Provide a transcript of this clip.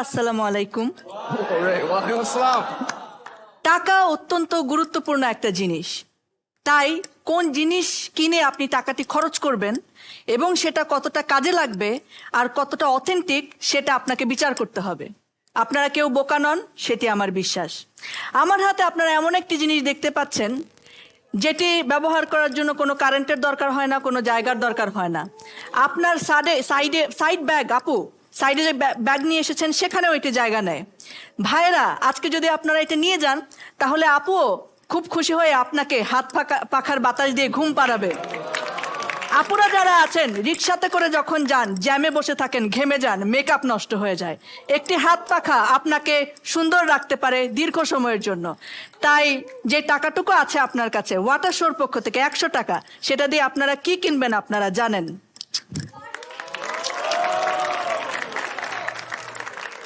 আসসালামু আলাইকুম। ওয়ালাইকুম আসসালাম। টাকা অত্যন্ত গুরুত্বপূর্ণ একটা জিনিস। তাই কোন জিনিস কিনে আপনি টাকাটি খরচ করবেন এবং সেটা কতটা কাজে লাগবে আর কতটা অথেন্টিক সেটা আপনাকে বিচার করতে হবে। আপনারা কেউ বোকা নন, সেটি আমার বিশ্বাস। আমার হাতে আপনারা এমন একটি জিনিস দেখতে পাচ্ছেন যেটি ব্যবহার করার জন্য কোনো কারেন্টের দরকার হয় না, কোনো জায়গার দরকার হয় না। আপনার সাইড ব্যাগ, আপু সাইডে যে ব্যাগ নিয়ে এসেছেন সেখানেও এটি জায়গা নেয়। ভাইয়েরা, আজকে যদি আপনারা এটা নিয়ে যান তাহলে আপুও খুব খুশি হয়ে আপনাকে হাত পাখার বাতাস দিয়ে ঘুম পাড়াবে। আপুরা যারা আছেন রিক্সাতে করে যখন যান, জ্যামে বসে থাকেন, ঘেমে যান, মেকআপ নষ্ট হয়ে যায়, একটি হাত পাখা আপনাকে সুন্দর রাখতে পারে দীর্ঘ সময়ের জন্য। তাই যে টাকাটুকু আছে আপনার কাছে ওয়াটার শোর পক্ষ থেকে 100 টাকা, সেটা দিয়ে আপনারা কি কিনবেন আপনারা জানেন।